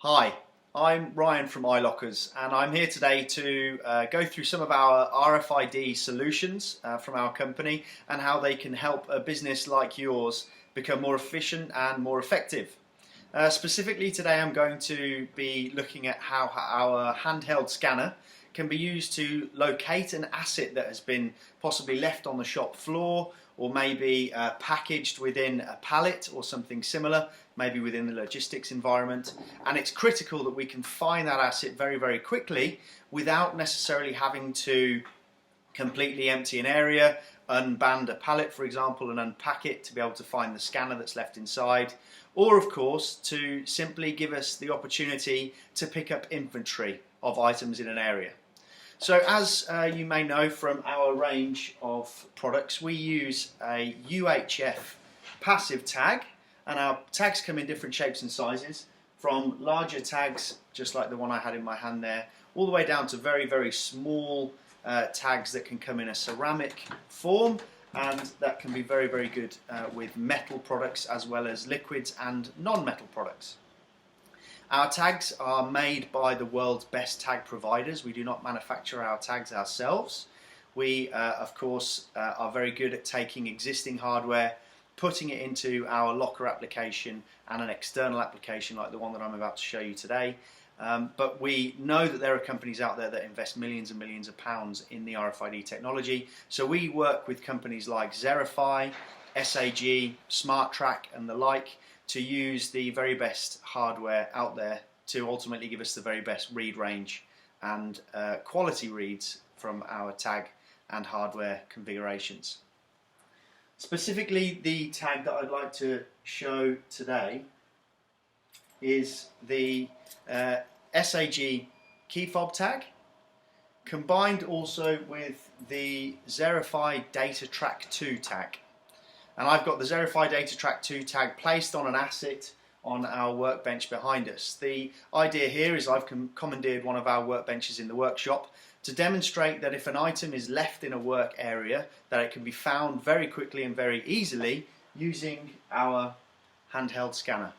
Hi, I'm Ryan from iLockerz, and I'm here today to go through some of our RFID solutions from our company and how they can help a business like yours become more efficient and more effective. Specifically today I'm going to be looking at how our handheld scanner can be used to locate an asset that has been possibly left on the shop floor, or maybe packaged within a pallet or something similar, maybe within the logistics environment. And it's critical that we can find that asset very, very quickly without necessarily having to completely empty an area, unband a pallet for example and unpack it to be able to find the scanner that's left inside, or of course to simply give us the opportunity to pick up inventory of items in an area. So as you may know from our range of products, we use a UHF passive tag, and our tags come in different shapes and sizes, from larger tags just like the one I had in my hand there, all the way down to very, very small tags that can come in a ceramic form, and that can be very, very good with metal products as well as liquids and non-metal products. Our tags are made by the world's best tag providers. We do not manufacture our tags ourselves. We, of course, are very good at taking existing hardware, putting it into our locker application and an external application like the one that I'm about to show you today. But we know that there are companies out there that invest millions and millions of pounds in the RFID technology. So we work with companies like Xerify, SAG, SmartTrack and the like to use the very best hardware out there to ultimately give us the very best read range and quality reads from our tag and hardware configurations. Specifically, the tag that I'd like to show today is the SAG key fob tag, combined also with the Xerify Data Track 2 tag. And I've got the Xerify Data Track 2 tag placed on an asset on our workbench behind us. The idea here is I've commandeered one of our workbenches in the workshop to demonstrate that if an item is left in a work area, that it can be found very quickly and very easily using our handheld scanner.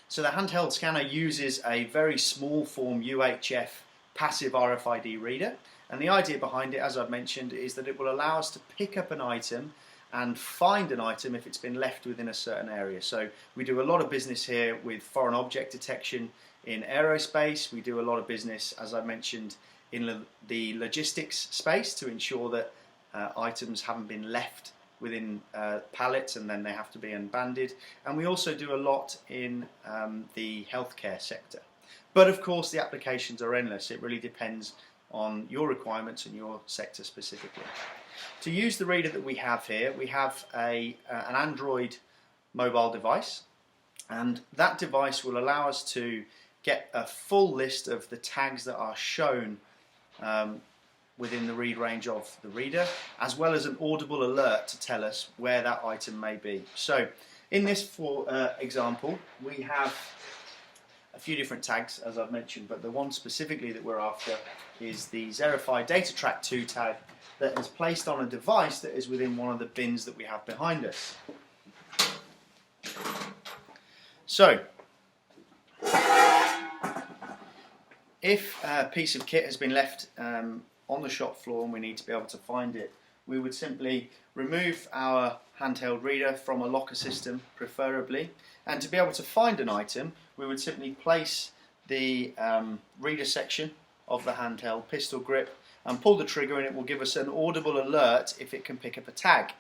So the handheld scanner uses a very small form UHF passive RFID reader, and the idea behind it, as I've mentioned, is that it will allow us to pick up an item and find an item if it's been left within a certain area. So we do a lot of business here with foreign object detection in aerospace. We do a lot of business, as I mentioned, in the logistics space to ensure that items haven't been left within pallets and then they have to be unbanded. And we also do a lot in the healthcare sector. But of course the applications are endless. It really depends on your requirements and your sector specifically. To use the reader that we have here, we have an Android mobile device, and that device will allow us to get a full list of the tags that are shown within the read range of the reader, as well as an audible alert to tell us where that item may be. So in this example, we have a few different tags, as I've mentioned, but the one specifically that we're after is the Xerify Data Track 2 tag that is placed on a device that is within one of the bins that we have behind us. So, if a piece of kit has been left on the shop floor and we need to be able to find it, we would simply remove our handheld reader from a locker system preferably, and to be able to find an item we would simply place the reader section of the handheld pistol grip and pull the trigger, and it will give us an audible alert if it can pick up a tag.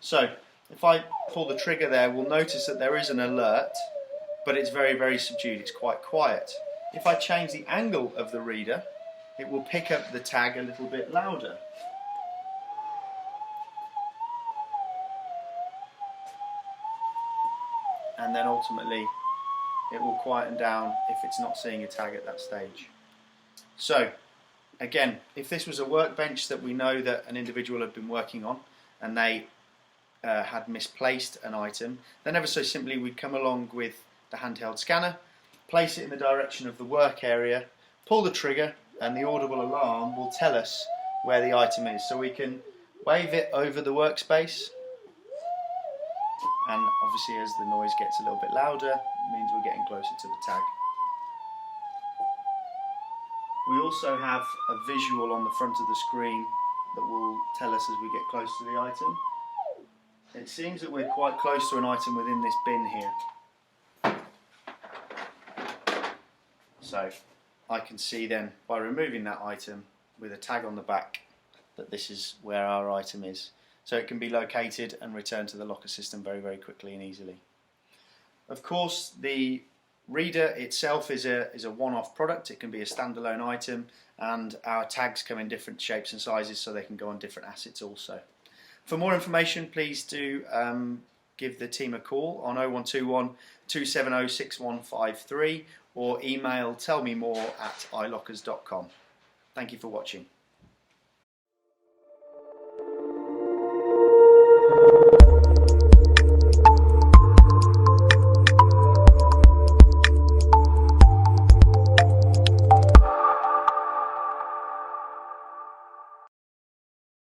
So if I pull the trigger there, we'll notice that there is an alert, but it's very, very subdued, it's quite quiet. If I change the angle of the reader, it will pick up the tag a little bit louder. And then ultimately it will quieten down if it's not seeing a tag at that stage. So again, if this was a workbench that we know that an individual had been working on and they had misplaced an item, then ever so simply we'd come along with the handheld scanner, place it in the direction of the work area, pull the trigger, and the audible alarm will tell us where the item is. So we can wave it over the workspace, and obviously as the noise gets a little bit louder, it means we're getting closer to the tag. We also have a visual on the front of the screen that will tell us as we get close to the item. It seems that we're quite close to an item within this bin here. So I can see then by removing that item with a tag on the back that this is where our item is. So it can be located and returned to the locker system very, very quickly and easily. Of course, the reader itself is a one-off product. It can be a standalone item, and our tags come in different shapes and sizes so they can go on different assets also. For more information, please do give the team a call on 0121 270 6153 or email tellmemore@iLockerz.com. Thank you for watching.